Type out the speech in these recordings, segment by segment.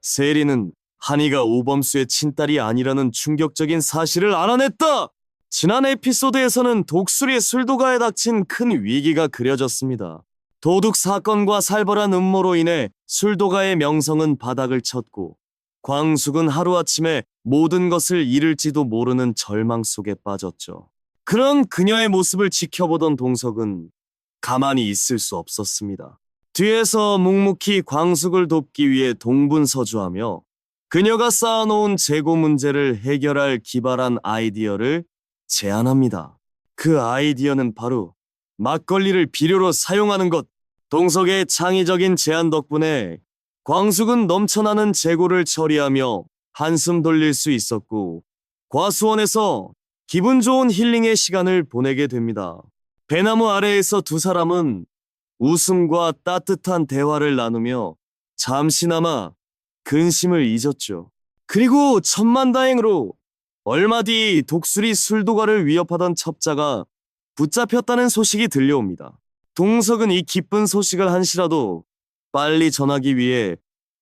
세리는 한이가 오범수의 친딸이 아니라는 충격적인 사실을 알아냈다! 지난 에피소드에서는 독수리의 술도가에 닥친 큰 위기가 그려졌습니다. 도둑 사건과 살벌한 음모로 인해 술도가의 명성은 바닥을 쳤고 광숙은 하루아침에 모든 것을 잃을지도 모르는 절망 속에 빠졌죠. 그런 그녀의 모습을 지켜보던 동석은 가만히 있을 수 없었습니다. 뒤에서 묵묵히 광숙을 돕기 위해 동분서주하며 그녀가 쌓아놓은 재고 문제를 해결할 기발한 아이디어를 제안합니다. 그 아이디어는 바로 막걸리를 비료로 사용하는 것. 동석의 창의적인 제안 덕분에 광숙은 넘쳐나는 재고를 처리하며 한숨 돌릴 수 있었고 과수원에서 기분 좋은 힐링의 시간을 보내게 됩니다. 배나무 아래에서 두 사람은 웃음과 따뜻한 대화를 나누며 잠시나마 근심을 잊었죠. 그리고 천만다행으로 얼마 뒤 독수리 술도가를 위협하던 첩자가 붙잡혔다는 소식이 들려옵니다. 동석은 이 기쁜 소식을 한시라도 빨리 전하기 위해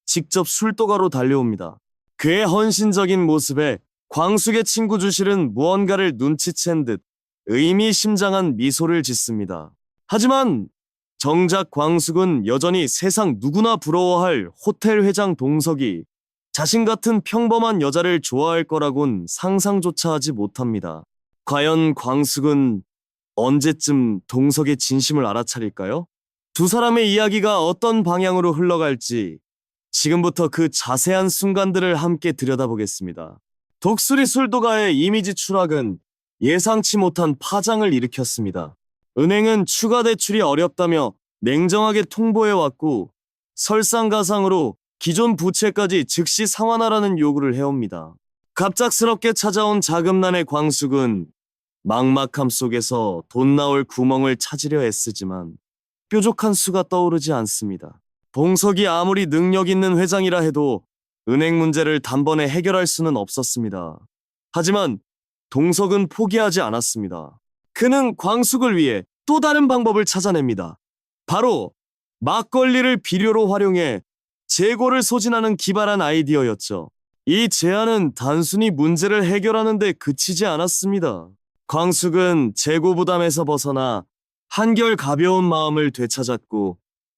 직접 술도가로 달려옵니다. 그의 헌신적인 모습에 광숙의 친구 주실은 무언가를 눈치챈 듯 의미심장한 미소를 짓습니다. 하지만 정작 광숙은 여전히 세상 누구나 부러워할 호텔 회장 동석이 자신 같은 평범한 여자를 좋아할 거라곤 상상조차 하지 못합니다. 과연 광숙은 언제쯤 동석의 진심을 알아차릴까요? 두 사람의 이야기가 어떤 방향으로 흘러갈지 지금부터 그 자세한 순간들을 함께 들여다보겠습니다. 독수리 술도가의 이미지 추락은 예상치 못한 파장을 일으켰습니다. 은행은 추가 대출이 어렵다며 냉정하게 통보해왔고 설상가상으로 기존 부채까지 즉시 상환하라는 요구를 해옵니다. 갑작스럽게 찾아온 자금난의 광숙은 막막함 속에서 돈 나올 구멍을 찾으려 애쓰지만 뾰족한 수가 떠오르지 않습니다. 동석이 아무리 능력 있는 회장이라 해도 은행 문제를 단번에 해결할 수는 없었습니다. 하지만 동석은 포기하지 않았습니다. 그는 광숙을 위해 또 다른 방법을 찾아냅니다. 바로 막걸리를 비료로 활용해 재고를 소진하는 기발한 아이디어였죠. 이 제안은 단순히 문제를 해결하는 데 그치지 않았습니다. 광숙은 재고 부담에서 벗어나 한결 가벼운 마음을 되찾았고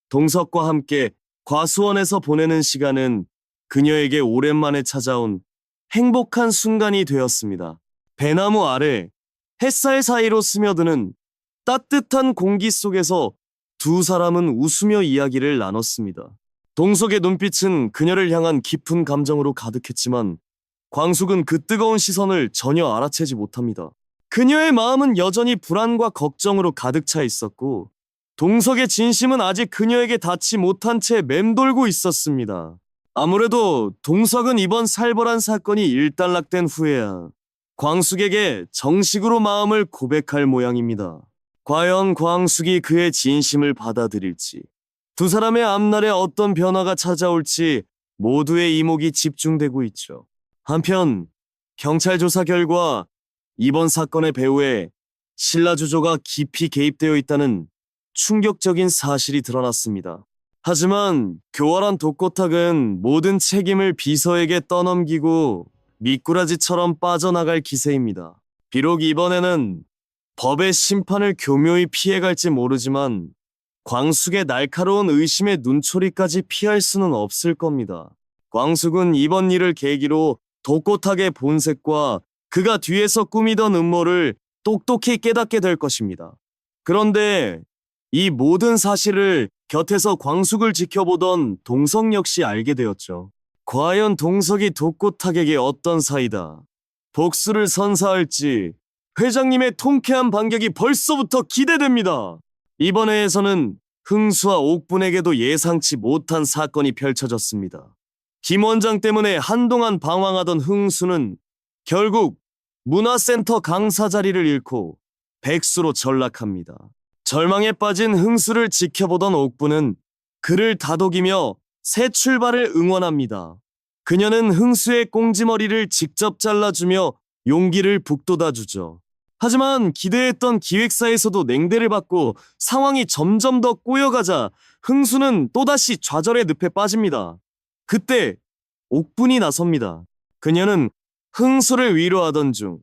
동석과 함께 과수원에서 보내는 시간은 그녀에게 오랜만에 찾아온 행복한 순간이 되었습니다. 배나무 아래 햇살 사이로 스며드는 따뜻한 공기 속에서 두 사람은 웃으며 이야기를 나눴습니다. 동석의 눈빛은 그녀를 향한 깊은 감정으로 가득했지만 광숙은 그 뜨거운 시선을 전혀 알아채지 못합니다. 그녀의 마음은 여전히 불안과 걱정으로 가득 차 있었고 동석의 진심은 아직 그녀에게 닿지 못한 채 맴돌고 있었습니다. 아무래도 동석은 이번 살벌한 사건이 일단락된 후에야 광숙에게 정식으로 마음을 고백할 모양입니다. 과연 광숙이 그의 진심을 받아들일지, 두 사람의 앞날에 어떤 변화가 찾아올지 모두의 이목이 집중되고 있죠. 한편 경찰 조사 결과 이번 사건의 배후에 신라주조가 깊이 개입되어 있다는 충격적인 사실이 드러났습니다. 하지만 교활한 독고탁은 모든 책임을 비서에게 떠넘기고 미꾸라지처럼 빠져나갈 기세입니다. 비록 이번에는 법의 심판을 교묘히 피해갈지 모르지만 광숙의 날카로운 의심의 눈초리까지 피할 수는 없을 겁니다. 광숙은 이번 일을 계기로 독고탁의 본색과 그가 뒤에서 꾸미던 음모를 똑똑히 깨닫게 될 것입니다. 그런데 이 모든 사실을 곁에서 광숙을 지켜보던 동석 역시 알게 되었죠. 과연 동석이 독고탁에게 어떤 사이다, 복수를 선사할지 회장님의 통쾌한 반격이 벌써부터 기대됩니다. 이번 회에서는 흥수와 옥분에게도 예상치 못한 사건이 펼쳐졌습니다. 김 원장 때문에 한동안 방황하던 흥수는 결국 문화센터 강사 자리를 잃고 백수로 전락합니다. 절망에 빠진 흥수를 지켜보던 옥부는 그를 다독이며 새 출발을 응원합니다. 그녀는 흥수의 꽁지머리를 직접 잘라주며 용기를 북돋아주죠. 하지만 기대했던 기획사에서도 냉대를 받고 상황이 점점 더 꼬여가자 흥수는 또다시 좌절의 늪에 빠집니다. 그때 옥분이 나섭니다. 그녀는 흥수를 위로하던 중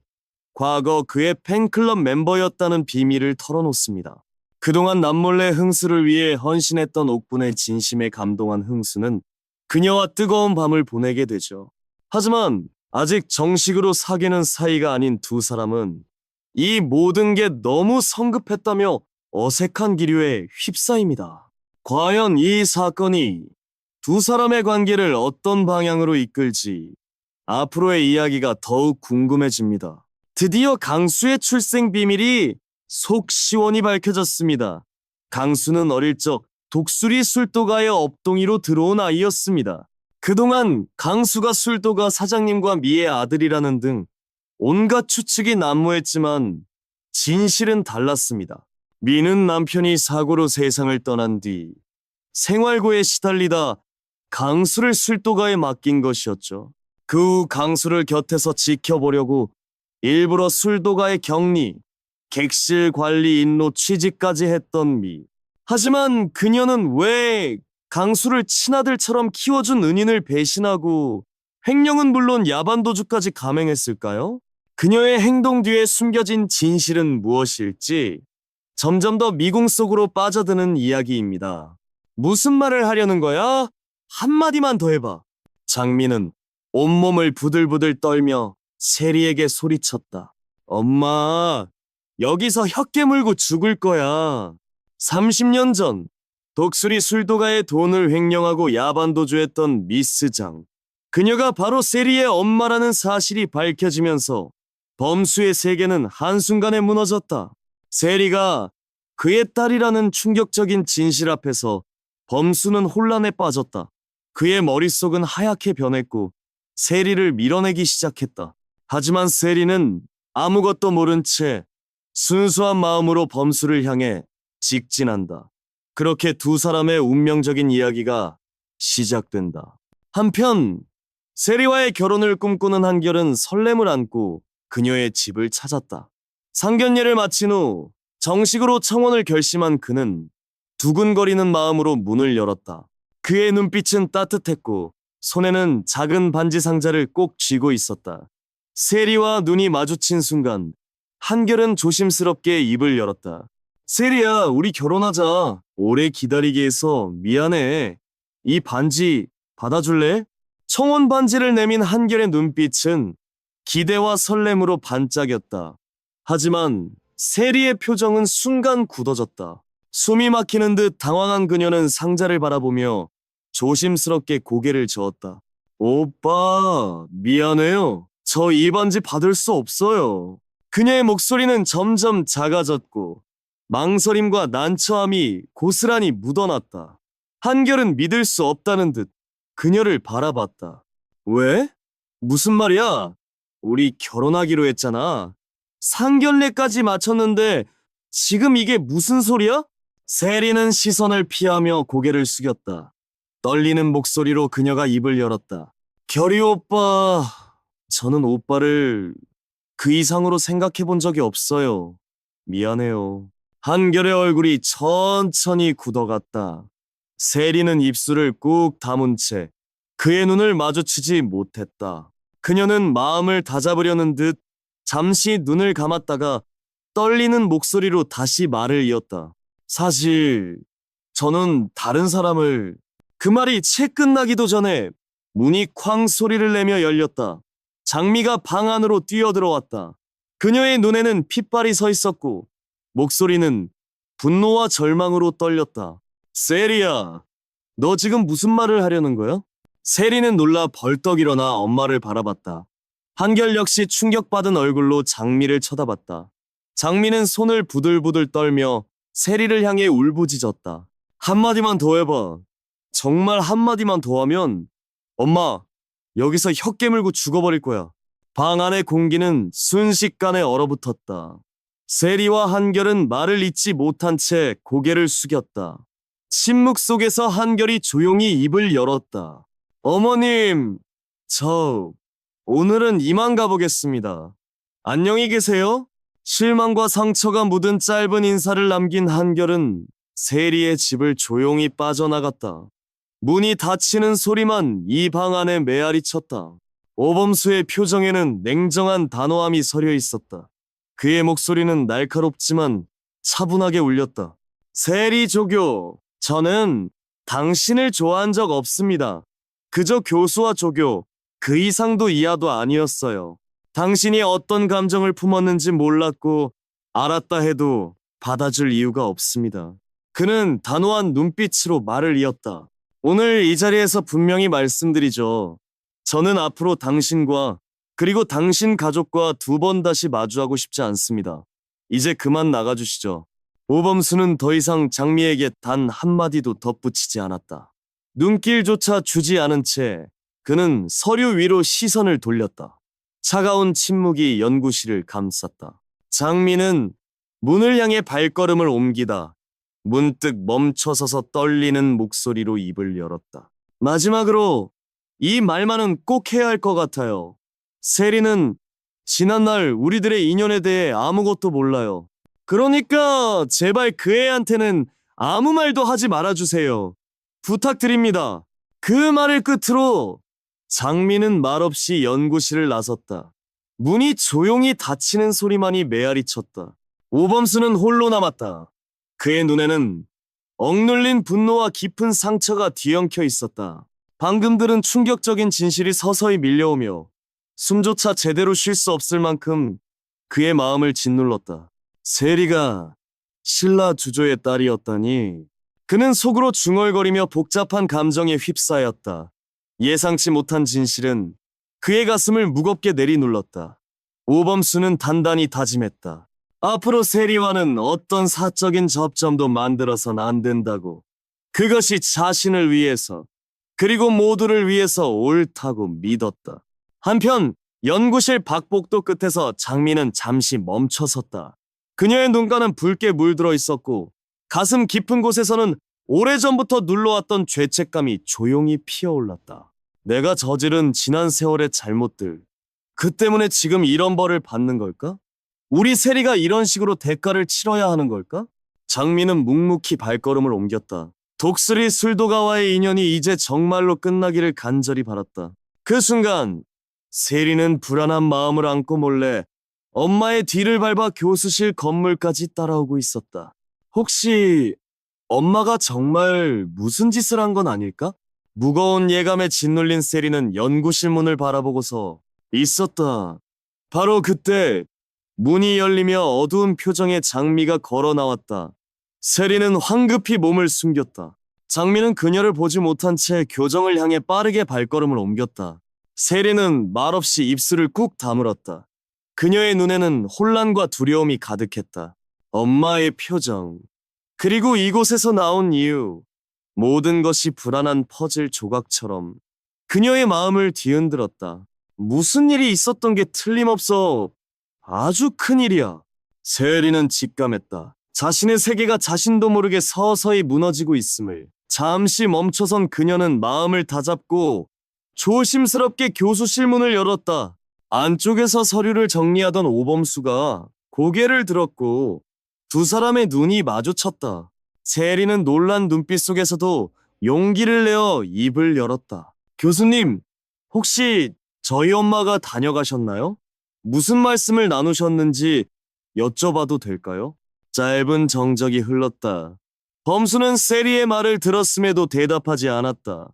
과거 그의 팬클럽 멤버였다는 비밀을 털어놓습니다. 그동안 남몰래 흥수를 위해 헌신했던 옥분의 진심에 감동한 흥수는 그녀와 뜨거운 밤을 보내게 되죠. 하지만 아직 정식으로 사귀는 사이가 아닌 두 사람은 이 모든 게 너무 성급했다며 어색한 기류에 휩싸입니다. 과연 이 사건이 두 사람의 관계를 어떤 방향으로 이끌지 앞으로의 이야기가 더욱 궁금해집니다. 드디어 강수의 출생 비밀이 속 시원히 밝혀졌습니다. 강수는 어릴 적 독수리 술도가의 업동이로 들어온 아이였습니다. 그동안 강수가 술도가 사장님과 미의 아들이라는 등 온갖 추측이 난무했지만 진실은 달랐습니다. 미는 남편이 사고로 세상을 떠난 뒤 생활고에 시달리다 강수를 술도가에 맡긴 것이었죠. 그 후 강수를 곁에서 지켜보려고 일부러 술도가의 격리, 객실 관리 인로 취직까지 했던 미. 하지만 그녀는 왜 강수를 친아들처럼 키워준 은인을 배신하고 횡령은 물론 야반도주까지 감행했을까요? 그녀의 행동 뒤에 숨겨진 진실은 무엇일지 점점 더 미궁 속으로 빠져드는 이야기입니다. 무슨 말을 하려는 거야? 한마디만 더 해봐. 장미는 온몸을 부들부들 떨며 세리에게 소리쳤다. 엄마, 여기서 혀 깨물고 죽을 거야. 30년 전 독수리 술도가의 돈을 횡령하고 야반도주했던 미스장. 그녀가 바로 세리의 엄마라는 사실이 밝혀지면서 범수의 세계는 한순간에 무너졌다. 세리가 그의 딸이라는 충격적인 진실 앞에서 범수는 혼란에 빠졌다. 그의 머릿속은 하얗게 변했고 세리를 밀어내기 시작했다. 하지만 세리는 아무것도 모른 채 순수한 마음으로 범수를 향해 직진한다. 그렇게 두 사람의 운명적인 이야기가 시작된다. 한편 세리와의 결혼을 꿈꾸는 한결은 설렘을 안고 그녀의 집을 찾았다. 상견례를 마친 후 정식으로 청혼을 결심한 그는 두근거리는 마음으로 문을 열었다. 그의 눈빛은 따뜻했고 손에는 작은 반지 상자를 꼭 쥐고 있었다. 세리와 눈이 마주친 순간 한결은 조심스럽게 입을 열었다. 세리야, 우리 결혼하자. 오래 기다리게 해서 미안해. 이 반지 받아줄래? 청혼 반지를 내민 한결의 눈빛은 기대와 설렘으로 반짝였다. 하지만 세리의 표정은 순간 굳어졌다. 숨이 막히는 듯 당황한 그녀는 상자를 바라보며 조심스럽게 고개를 저었다. 오빠, 미안해요. 저 이 반지 받을 수 없어요. 그녀의 목소리는 점점 작아졌고 망설임과 난처함이 고스란히 묻어났다. 한결은 믿을 수 없다는 듯 그녀를 바라봤다. 왜? 무슨 말이야? 우리 결혼하기로 했잖아. 상견례까지 마쳤는데 지금 이게 무슨 소리야? 세리는 시선을 피하며 고개를 숙였다. 떨리는 목소리로 그녀가 입을 열었다. 결이 오빠, 저는 오빠를 그 이상으로 생각해 본 적이 없어요. 미안해요. 한결의 얼굴이 천천히 굳어갔다. 세리는 입술을 꾹 다문 채 그의 눈을 마주치지 못했다. 그녀는 마음을 다잡으려는 듯 잠시 눈을 감았다가 떨리는 목소리로 다시 말을 이었다. 사실 저는 다른 사람을... 그 말이 채 끝나기도 전에 문이 쾅 소리를 내며 열렸다. 장미가 방 안으로 뛰어들어왔다. 그녀의 눈에는 핏발이 서 있었고 목소리는 분노와 절망으로 떨렸다. 세리야, 너 지금 무슨 말을 하려는 거야? 세리는 놀라 벌떡 일어나 엄마를 바라봤다. 한결 역시 충격받은 얼굴로 장미를 쳐다봤다. 장미는 손을 부들부들 떨며 세리를 향해 울부짖었다. 한마디만 더 해봐. 정말 한마디만 더 하면 엄마, 여기서 혀 깨물고 죽어버릴 거야. 방 안의 공기는 순식간에 얼어붙었다. 세리와 한결은 말을 잇지 못한 채 고개를 숙였다. 침묵 속에서 한결이 조용히 입을 열었다. 어머님, 저 오늘은 이만 가보겠습니다. 안녕히 계세요. 실망과 상처가 묻은 짧은 인사를 남긴 한결은 세리의 집을 조용히 빠져나갔다. 문이 닫히는 소리만 이 방 안에 메아리 쳤다. 오범수의 표정에는 냉정한 단호함이 서려 있었다. 그의 목소리는 날카롭지만 차분하게 울렸다. 세리 조교, 저는 당신을 좋아한 적 없습니다. 그저 교수와 조교, 그 이상도 이하도 아니었어요. 당신이 어떤 감정을 품었는지 몰랐고 알았다 해도 받아줄 이유가 없습니다. 그는 단호한 눈빛으로 말을 이었다. 오늘 이 자리에서 분명히 말씀드리죠. 저는 앞으로 당신과 그리고 당신 가족과 두 번 다시 마주하고 싶지 않습니다. 이제 그만 나가주시죠. 오범수는 더 이상 장미에게 단 한마디도 덧붙이지 않았다. 눈길조차 주지 않은 채 그는 서류 위로 시선을 돌렸다. 차가운 침묵이 연구실을 감쌌다. 장미는 문을 향해 발걸음을 옮기다 문득 멈춰서서 떨리는 목소리로 입을 열었다. 마지막으로 이 말만은 꼭 해야 할 것 같아요. 세리는 지난날 우리들의 인연에 대해 아무것도 몰라요. 그러니까 제발 그 애한테는 아무 말도 하지 말아주세요. 부탁드립니다. 그 말을 끝으로 장미는 말없이 연구실을 나섰다. 문이 조용히 닫히는 소리만이 메아리 쳤다. 오범수는 홀로 남았다. 그의 눈에는 억눌린 분노와 깊은 상처가 뒤엉켜 있었다. 방금 들은 충격적인 진실이 서서히 밀려오며 숨조차 제대로 쉴 수 없을 만큼 그의 마음을 짓눌렀다. 세리가 신라 주조의 딸이었다니. 그는 속으로 중얼거리며 복잡한 감정에 휩싸였다. 예상치 못한 진실은 그의 가슴을 무겁게 내리눌렀다. 오범수는 단단히 다짐했다. 앞으로 세리와는 어떤 사적인 접점도 만들어선 안 된다고. 그것이 자신을 위해서 그리고 모두를 위해서 옳다고 믿었다. 한편 연구실 박복도 끝에서 장미는 잠시 멈춰섰다. 그녀의 눈가는 붉게 물들어 있었고 가슴 깊은 곳에서는 오래전부터 눌러왔던 죄책감이 조용히 피어올랐다. 내가 저지른 지난 세월의 잘못들, 그 때문에 지금 이런 벌을 받는 걸까? 우리 세리가 이런 식으로 대가를 치러야 하는 걸까? 장미는 묵묵히 발걸음을 옮겼다. 독수리 술도가와의 인연이 이제 정말로 끝나기를 간절히 바랐다. 그 순간 세리는 불안한 마음을 안고 몰래 엄마의 뒤를 밟아 교수실 건물까지 따라오고 있었다. 혹시 엄마가 정말 무슨 짓을 한 건 아닐까? 무거운 예감에 짓눌린 세리는 연구실 문을 바라보고서 있었다. 바로 그때 문이 열리며 어두운 표정의 장미가 걸어 나왔다. 세리는 황급히 몸을 숨겼다. 장미는 그녀를 보지 못한 채 교정을 향해 빠르게 발걸음을 옮겼다. 세리는 말없이 입술을 꾹 다물었다. 그녀의 눈에는 혼란과 두려움이 가득했다. 엄마의 표정, 그리고 이곳에서 나온 이유, 모든 것이 불안한 퍼즐 조각처럼 그녀의 마음을 뒤흔들었다. 무슨 일이 있었던 게 틀림없어 아주 큰일이야. 세리는 직감했다. 자신의 세계가 자신도 모르게 서서히 무너지고 있음을. 잠시 멈춰선 그녀는 마음을 다잡고 조심스럽게 교수실 문을 열었다. 안쪽에서 서류를 정리하던 오범수가 고개를 들었고 두 사람의 눈이 마주쳤다. 세리는 놀란 눈빛 속에서도 용기를 내어 입을 열었다. 교수님, 혹시 저희 엄마가 다녀가셨나요? 무슨 말씀을 나누셨는지 여쭤봐도 될까요? 짧은 정적이 흘렀다. 범수는 세리의 말을 들었음에도 대답하지 않았다.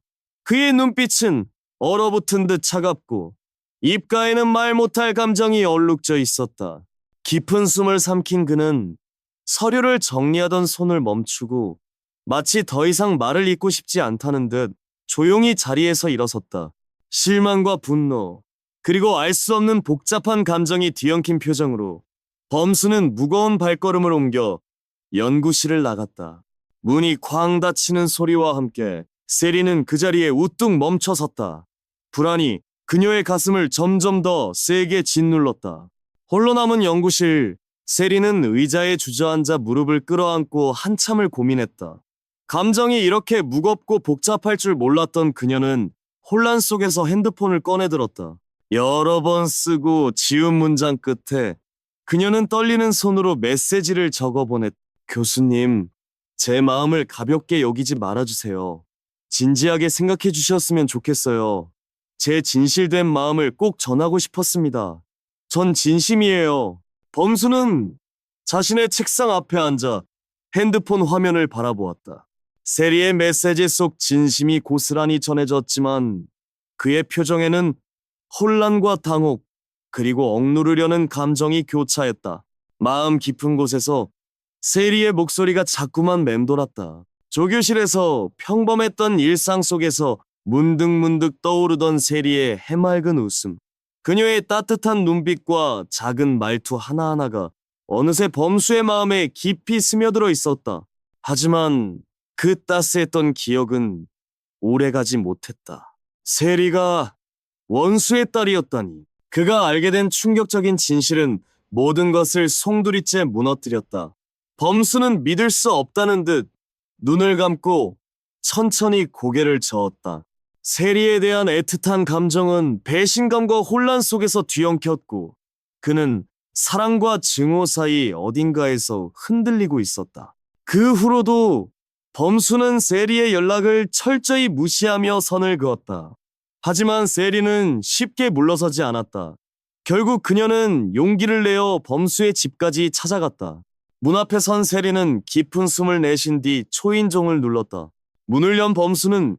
그의 눈빛은 얼어붙은 듯 차갑고 입가에는 말 못할 감정이 얼룩져 있었다. 깊은 숨을 삼킨 그는 서류를 정리하던 손을 멈추고 마치 더 이상 말을 잇고 싶지 않다는 듯 조용히 자리에서 일어섰다. 실망과 분노, 그리고 알 수 없는 복잡한 감정이 뒤엉킨 표정으로 범수는 무거운 발걸음을 옮겨 연구실을 나갔다. 문이 쾅 닫히는 소리와 함께 세리는 그 자리에 우뚝 멈춰섰다. 불안이 그녀의 가슴을 점점 더 세게 짓눌렀다. 홀로 남은 연구실, 세리는 의자에 주저앉아 무릎을 끌어안고 한참을 고민했다. 감정이 이렇게 무겁고 복잡할 줄 몰랐던 그녀는 혼란 속에서 핸드폰을 꺼내들었다. 여러 번 쓰고 지운 문장 끝에 그녀는 떨리는 손으로 메시지를 적어보냈다. 교수님, 제 마음을 가볍게 여기지 말아주세요. 진지하게 생각해 주셨으면 좋겠어요. 제 진실된 마음을 꼭 전하고 싶었습니다. 전 진심이에요. 범수는 자신의 책상 앞에 앉아 핸드폰 화면을 바라보았다. 세리의 메시지 속 진심이 고스란히 전해졌지만 그의 표정에는 혼란과 당혹, 그리고 억누르려는 감정이 교차했다. 마음 깊은 곳에서 세리의 목소리가 자꾸만 맴돌았다. 조교실에서 평범했던 일상 속에서 문득문득 떠오르던 세리의 해맑은 웃음. 그녀의 따뜻한 눈빛과 작은 말투 하나하나가 어느새 범수의 마음에 깊이 스며들어 있었다. 하지만 그 따스했던 기억은 오래가지 못했다. 세리가 원수의 딸이었다니. 그가 알게 된 충격적인 진실은 모든 것을 송두리째 무너뜨렸다. 범수는 믿을 수 없다는 듯 눈을 감고 천천히 고개를 저었다. 세리에 대한 애틋한 감정은 배신감과 혼란 속에서 뒤엉켰고 그는 사랑과 증오 사이 어딘가에서 흔들리고 있었다. 그 후로도 범수는 세리의 연락을 철저히 무시하며 선을 그었다. 하지만 세리는 쉽게 물러서지 않았다. 결국 그녀는 용기를 내어 범수의 집까지 찾아갔다. 문 앞에 선 세리는 깊은 숨을 내쉰 뒤 초인종을 눌렀다. 문을 연 범수는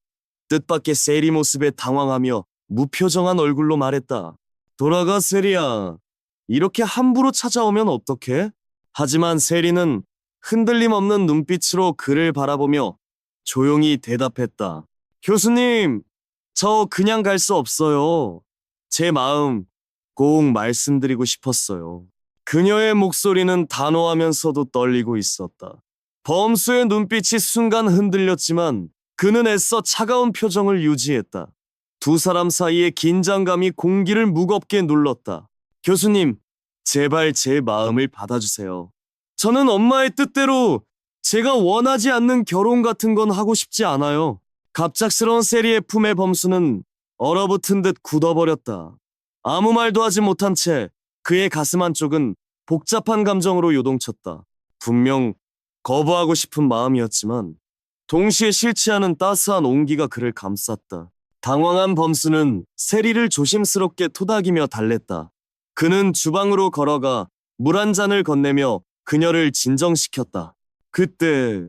뜻밖의 세리 모습에 당황하며 무표정한 얼굴로 말했다. 돌아가 세리야. 이렇게 함부로 찾아오면 어떡해? 하지만 세리는 흔들림 없는 눈빛으로 그를 바라보며 조용히 대답했다. 교수님, 저 그냥 갈 수 없어요. 제 마음 꼭 말씀드리고 싶었어요. 그녀의 목소리는 단호하면서도 떨리고 있었다. 범수의 눈빛이 순간 흔들렸지만 그는 애써 차가운 표정을 유지했다. 두 사람 사이의 긴장감이 공기를 무겁게 눌렀다. 교수님, 제발 제 마음을 받아주세요. 저는 엄마의 뜻대로 제가 원하지 않는 결혼 같은 건 하고 싶지 않아요. 갑작스러운 세리의 품에 범수는 얼어붙은 듯 굳어버렸다. 아무 말도 하지 못한 채 그의 가슴 한쪽은 복잡한 감정으로 요동쳤다. 분명 거부하고 싶은 마음이었지만 동시에 싫지 않은 따스한 온기가 그를 감쌌다. 당황한 범수는 세리를 조심스럽게 토닥이며 달랬다. 그는 주방으로 걸어가 물 한 잔을 건네며 그녀를 진정시켰다. 그때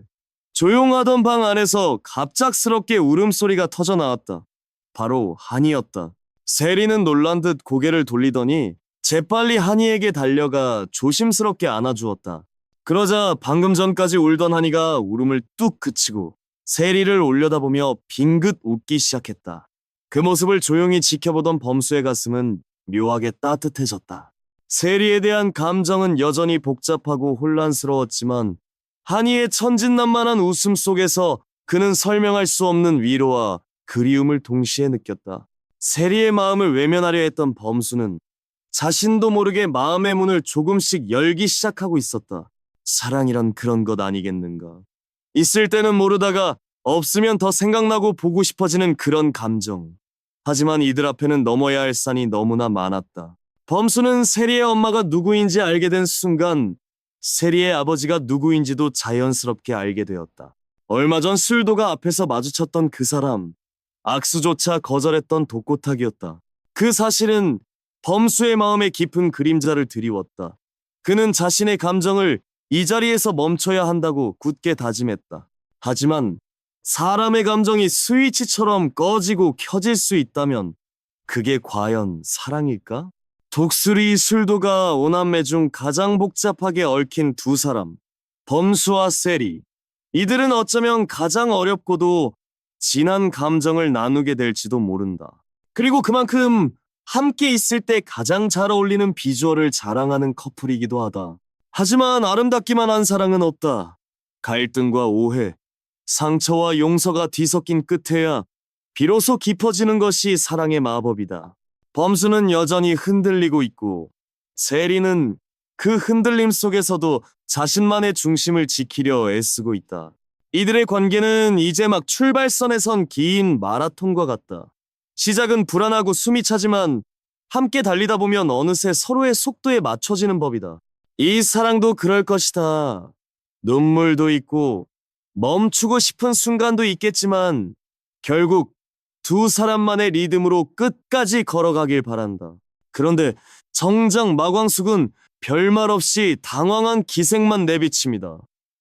조용하던 방 안에서 갑작스럽게 울음소리가 터져 나왔다. 바로 한이였다. 세리는 놀란 듯 고개를 돌리더니 재빨리 한이에게 달려가 조심스럽게 안아주었다. 그러자 방금 전까지 울던 한이가 울음을 뚝 그치고 세리를 올려다보며 빙긋 웃기 시작했다. 그 모습을 조용히 지켜보던 범수의 가슴은 묘하게 따뜻해졌다. 세리에 대한 감정은 여전히 복잡하고 혼란스러웠지만 한이의 천진난만한 웃음 속에서 그는 설명할 수 없는 위로와 그리움을 동시에 느꼈다. 세리의 마음을 외면하려 했던 범수는 자신도 모르게 마음의 문을 조금씩 열기 시작하고 있었다. 사랑이란 그런 것 아니겠는가. 있을 때는 모르다가 없으면 더 생각나고 보고 싶어지는 그런 감정. 하지만 이들 앞에는 넘어야 할 산이 너무나 많았다. 범수는 세리의 엄마가 누구인지 알게 된 순간 세리의 아버지가 누구인지도 자연스럽게 알게 되었다. 얼마 전 술도가 앞에서 마주쳤던 그 사람, 악수조차 거절했던 독고탁이었다. 그 사실은 범수의 마음에 깊은 그림자를 드리웠다. 그는 자신의 감정을 이 자리에서 멈춰야 한다고 굳게 다짐했다. 하지만 사람의 감정이 스위치처럼 꺼지고 켜질 수 있다면 그게 과연 사랑일까? 독수리 술도가 오남매 중 가장 복잡하게 얽힌 두 사람, 범수와 세리. 이들은 어쩌면 가장 어렵고도 진한 감정을 나누게 될지도 모른다. 그리고 그만큼 함께 있을 때 가장 잘 어울리는 비주얼을 자랑하는 커플이기도 하다. 하지만 아름답기만 한 사랑은 없다. 갈등과 오해, 상처와 용서가 뒤섞인 끝에야 비로소 깊어지는 것이 사랑의 마법이다. 범수는 여전히 흔들리고 있고 세리는 그 흔들림 속에서도 자신만의 중심을 지키려 애쓰고 있다. 이들의 관계는 이제 막 출발선에 선 긴 마라톤과 같다. 시작은 불안하고 숨이 차지만 함께 달리다 보면 어느새 서로의 속도에 맞춰지는 법이다. 이 사랑도 그럴 것이다. 눈물도 있고 멈추고 싶은 순간도 있겠지만 결국 두 사람만의 리듬으로 끝까지 걸어가길 바란다. 그런데 정작 마광숙은 별말 없이 당황한 기색만 내비칩니다.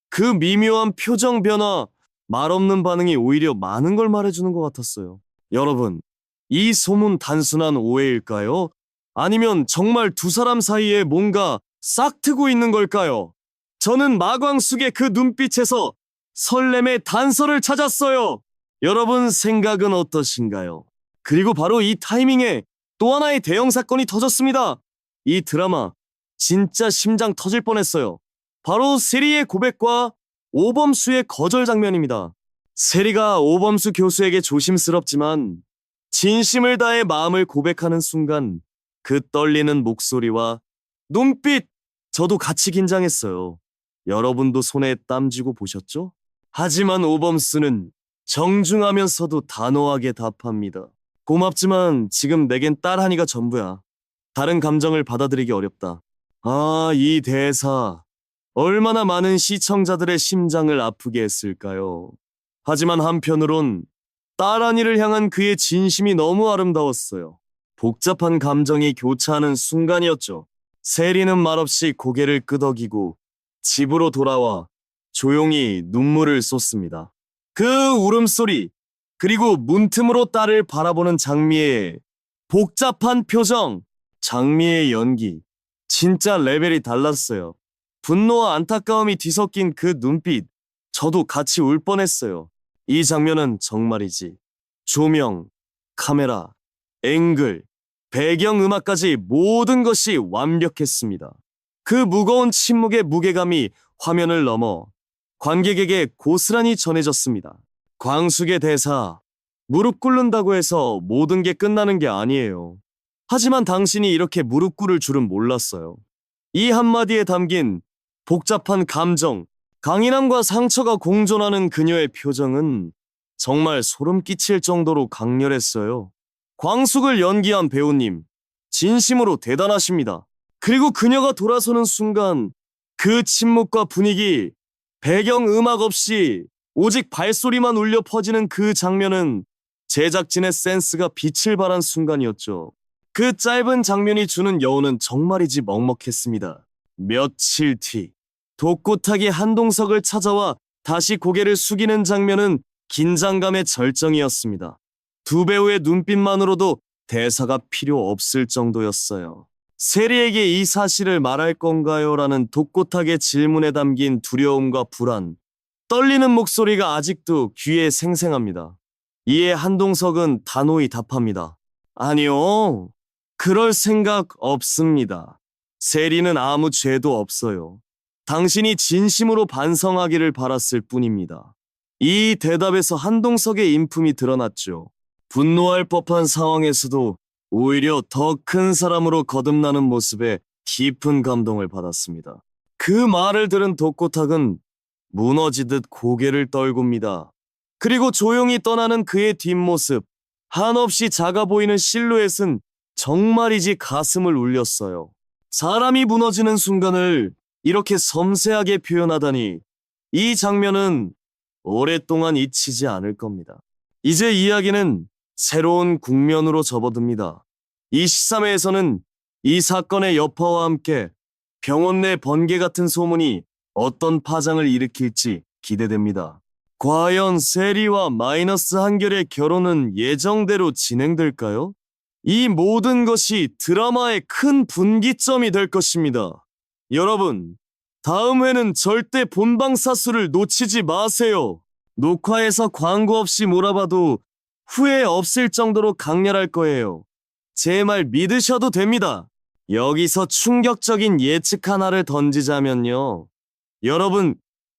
그 미묘한 표정 변화, 말 없는 반응이 오히려 많은 걸 말해주는 것 같았어요. 여러분, 이 소문 단순한 오해일까요? 아니면 정말 두 사람 사이에 뭔가 싹트고 있는 걸까요? 저는 마광숙의 그 눈빛에서 설렘의 단서를 찾았어요. 여러분 생각은 어떠신가요? 그리고 바로 이 타이밍에 또 하나의 대형 사건이 터졌습니다. 이 드라마 진짜 심장 터질 뻔했어요. 바로 세리의 고백과 오범수의 거절 장면입니다. 세리가 오범수 교수에게 조심스럽지만 진심을 다해 마음을 고백하는 순간 그 떨리는 목소리와 눈빛, 저도 같이 긴장했어요. 여러분도 손에 땀 쥐고 보셨죠? 하지만 오범수는 정중하면서도 단호하게 답합니다. 고맙지만 지금 내겐 딸 한이가 전부야. 다른 감정을 받아들이기 어렵다. 아, 이 대사. 얼마나 많은 시청자들의 심장을 아프게 했을까요? 하지만 한편으론 딸 한이를 향한 그의 진심이 너무 아름다웠어요. 복잡한 감정이 교차하는 순간이었죠. 세리는 말없이 고개를 끄덕이고 집으로 돌아와 조용히 눈물을 쏟습니다. 그 울음소리, 그리고 문틈으로 딸을 바라보는 장미의 복잡한 표정, 장미의 연기, 진짜 레벨이 달랐어요. 분노와 안타까움이 뒤섞인 그 눈빛, 저도 같이 울 뻔했어요. 이 장면은 정말이지. 조명, 카메라, 앵글, 배경음악까지 모든 것이 완벽했습니다. 그 무거운 침묵의 무게감이 화면을 넘어 관객에게 고스란히 전해졌습니다. 광숙의 대사, 무릎 꿇는다고 해서 모든 게 끝나는 게 아니에요. 하지만 당신이 이렇게 무릎 꿇을 줄은 몰랐어요. 이 한마디에 담긴 복잡한 감정, 강인함과 상처가 공존하는 그녀의 표정은 정말 소름 끼칠 정도로 강렬했어요. 광숙을 연기한 배우님, 진심으로 대단하십니다. 그리고 그녀가 돌아서는 순간 그 침묵과 분위기, 배경 음악 없이 오직 발소리만 울려 퍼지는 그 장면은 제작진의 센스가 빛을 발한 순간이었죠. 그 짧은 장면이 주는 여운은 정말이지 먹먹했습니다. 며칠 뒤, 독고타기 한동석을 찾아와 다시 고개를 숙이는 장면은 긴장감의 절정이었습니다. 두 배우의 눈빛만으로도 대사가 필요 없을 정도였어요. 세리에게 이 사실을 말할 건가요? 라는 독고탁의 질문에 담긴 두려움과 불안, 떨리는 목소리가 아직도 귀에 생생합니다. 이에 한동석은 단호히 답합니다. 아니요, 그럴 생각 없습니다. 세리는 아무 죄도 없어요. 당신이 진심으로 반성하기를 바랐을 뿐입니다. 이 대답에서 한동석의 인품이 드러났죠. 분노할 법한 상황에서도 오히려 더 큰 사람으로 거듭나는 모습에 깊은 감동을 받았습니다. 그 말을 들은 독고탁은 무너지듯 고개를 떨굽니다. 그리고 조용히 떠나는 그의 뒷모습, 한없이 작아 보이는 실루엣은 정말이지 가슴을 울렸어요. 사람이 무너지는 순간을 이렇게 섬세하게 표현하다니, 이 장면은 오랫동안 잊히지 않을 겁니다. 이제 이야기는 새로운 국면으로 접어듭니다. 이 13회에서는 이 사건의 여파와 함께 병원 내 번개 같은 소문이 어떤 파장을 일으킬지 기대됩니다. 과연 세리와 마이너스 한결의 결혼은 예정대로 진행될까요? 이 모든 것이 드라마의 큰 분기점이 될 것입니다. 여러분, 다음 회는 절대 본방사수를 놓치지 마세요. 녹화에서 광고 없이 몰아봐도 후회 없을 정도로 강렬할 거예요. 제 말 믿으셔도 됩니다. 여기서 충격적인 예측 하나를 던지자면요. 여러분,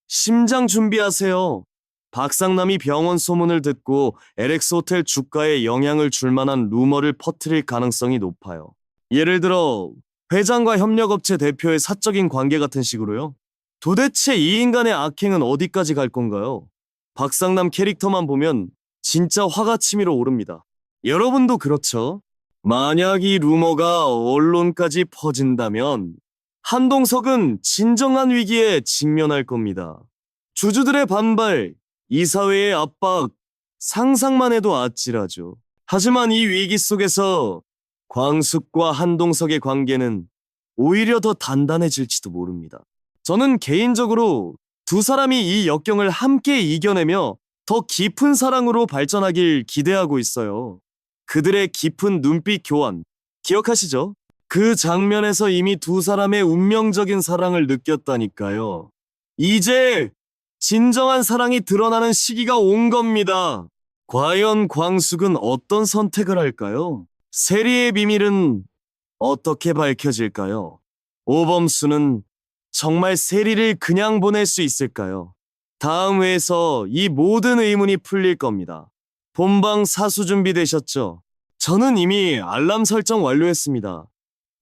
심장 준비하세요. 박상남이 병원 소문을 듣고 LX 호텔 주가에 영향을 줄 만한 루머를 퍼뜨릴 가능성이 높아요. 예를 들어 회장과 협력업체 대표의 사적인 관계 같은 식으로요. 도대체 이 인간의 악행은 어디까지 갈 건가요? 박상남 캐릭터만 보면 진짜 화가 치밀어 오릅니다. 여러분도 그렇죠? 만약 이 루머가 언론까지 퍼진다면 한동석은 진정한 위기에 직면할 겁니다. 주주들의 반발, 이사회의 압박, 상상만 해도 아찔하죠. 하지만 이 위기 속에서 광숙과 한동석의 관계는 오히려 더 단단해질지도 모릅니다. 저는 개인적으로 두 사람이 이 역경을 함께 이겨내며 더 깊은 사랑으로 발전하길 기대하고 있어요. 그들의 깊은 눈빛 교환, 기억하시죠? 그 장면에서 이미 두 사람의 운명적인 사랑을 느꼈다니까요. 이제 진정한 사랑이 드러나는 시기가 온 겁니다. 과연 광숙은 어떤 선택을 할까요? 세리의 비밀은 어떻게 밝혀질까요? 오범수는 정말 세리를 그냥 보낼 수 있을까요? 다음 회에서 이 모든 의문이 풀릴 겁니다. 본방 사수 준비되셨죠? 저는 이미 알람 설정 완료했습니다.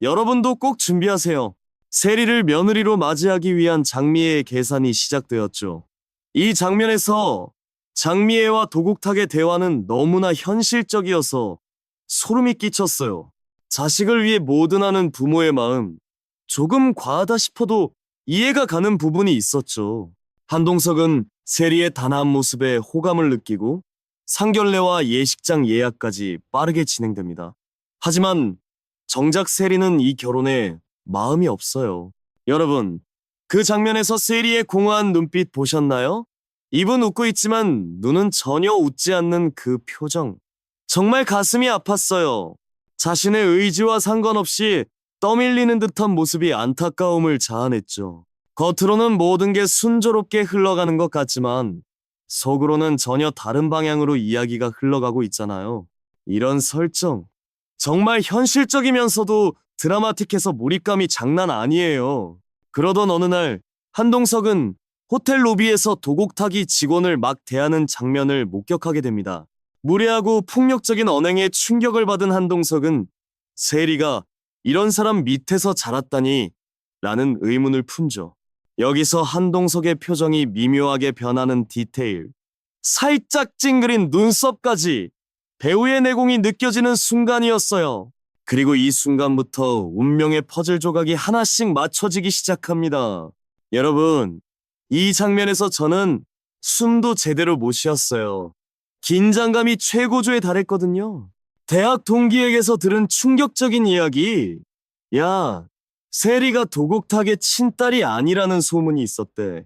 여러분도 꼭 준비하세요. 세리를 며느리로 맞이하기 위한 장미애의 계산이 시작되었죠. 이 장면에서 장미애와 도곡탁의 대화는 너무나 현실적이어서 소름이 끼쳤어요. 자식을 위해 뭐든 하는 부모의 마음, 조금 과하다 싶어도 이해가 가는 부분이 있었죠. 한동석은 세리의 단아한 모습에 호감을 느끼고 상견례와 예식장 예약까지 빠르게 진행됩니다. 하지만 정작 세리는 이 결혼에 마음이 없어요. 여러분, 그 장면에서 세리의 공허한 눈빛 보셨나요? 입은 웃고 있지만 눈은 전혀 웃지 않는 그 표정. 정말 가슴이 아팠어요. 자신의 의지와 상관없이 떠밀리는 듯한 모습이 안타까움을 자아냈죠. 겉으로는 모든 게 순조롭게 흘러가는 것 같지만 속으로는 전혀 다른 방향으로 이야기가 흘러가고 있잖아요. 이런 설정, 정말 현실적이면서도 드라마틱해서 몰입감이 장난 아니에요. 그러던 어느 날 한동석은 호텔 로비에서 도곡탁이 직원을 막 대하는 장면을 목격하게 됩니다. 무례하고 폭력적인 언행에 충격을 받은 한동석은 세리가 이런 사람 밑에서 자랐다니 라는 의문을 품죠. 여기서 한동석의 표정이 미묘하게 변하는 디테일, 살짝 찡그린 눈썹까지 배우의 내공이 느껴지는 순간이었어요. 그리고 이 순간부터 운명의 퍼즐 조각이 하나씩 맞춰지기 시작합니다. 여러분, 이 장면에서 저는 숨도 제대로 못 쉬었어요. 긴장감이 최고조에 달했거든요. 대학 동기에게서 들은 충격적인 이야기. 야, 세리가 도곡탁의 친딸이 아니라는 소문이 있었대.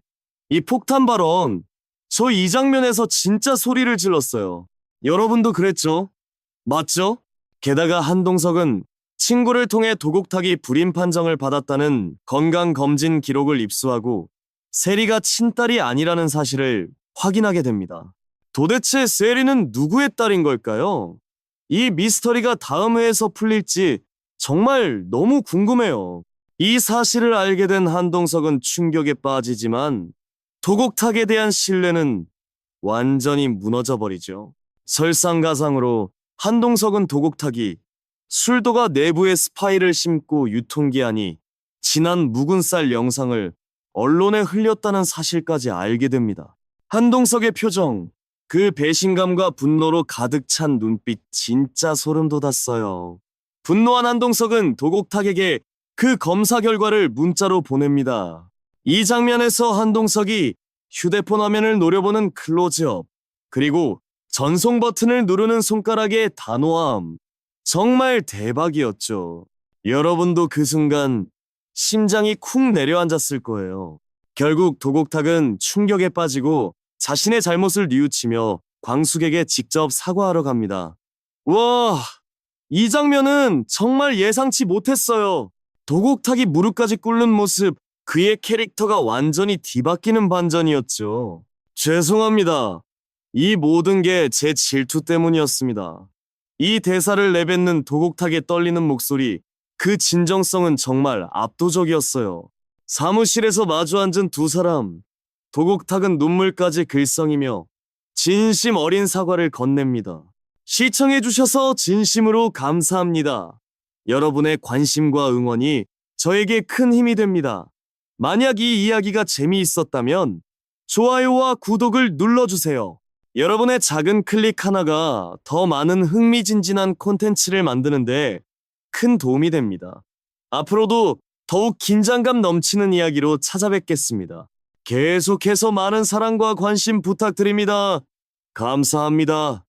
이 폭탄 발언, 저 이 장면에서 진짜 소리를 질렀어요. 여러분도 그랬죠? 맞죠? 게다가 한동석은 친구를 통해 도곡탁이 불임 판정을 받았다는 건강검진 기록을 입수하고 세리가 친딸이 아니라는 사실을 확인하게 됩니다. 도대체 세리는 누구의 딸인 걸까요? 이 미스터리가 다음 회에서 풀릴지 정말 너무 궁금해요. 이 사실을 알게 된 한동석은 충격에 빠지지만 도곡탁에 대한 신뢰는 완전히 무너져 버리죠. 설상가상으로 한동석은 도곡탁이 술도가 내부에 스파이를 심고 유통기한이 지난 묵은 쌀 영상을 언론에 흘렸다는 사실까지 알게 됩니다. 한동석의 표정, 그 배신감과 분노로 가득 찬 눈빛 진짜 소름 돋았어요. 분노한 한동석은 도곡탁에게 그 검사 결과를 문자로 보냅니다. 이 장면에서 한동석이 휴대폰 화면을 노려보는 클로즈업, 그리고 전송 버튼을 누르는 손가락의 단호함, 정말 대박이었죠. 여러분도 그 순간 심장이 쿵 내려앉았을 거예요. 결국 도곡탁은 충격에 빠지고 자신의 잘못을 뉘우치며 광숙에게 직접 사과하러 갑니다. 와, 이 장면은 정말 예상치 못했어요. 도곡탁이 무릎까지 꿇는 모습, 그의 캐릭터가 완전히 뒤바뀌는 반전이었죠. 죄송합니다. 이 모든 게 제 질투 때문이었습니다. 이 대사를 내뱉는 도곡탁의 떨리는 목소리, 그 진정성은 정말 압도적이었어요. 사무실에서 마주 앉은 두 사람, 도곡탁은 눈물까지 글썽이며 진심 어린 사과를 건넵니다. 시청해주셔서 진심으로 감사합니다. 여러분의 관심과 응원이 저에게 큰 힘이 됩니다. 만약 이 이야기가 재미있었다면 좋아요와 구독을 눌러주세요. 여러분의 작은 클릭 하나가 더 많은 흥미진진한 콘텐츠를 만드는데 큰 도움이 됩니다. 앞으로도 더욱 긴장감 넘치는 이야기로 찾아뵙겠습니다. 계속해서 많은 사랑과 관심 부탁드립니다. 감사합니다.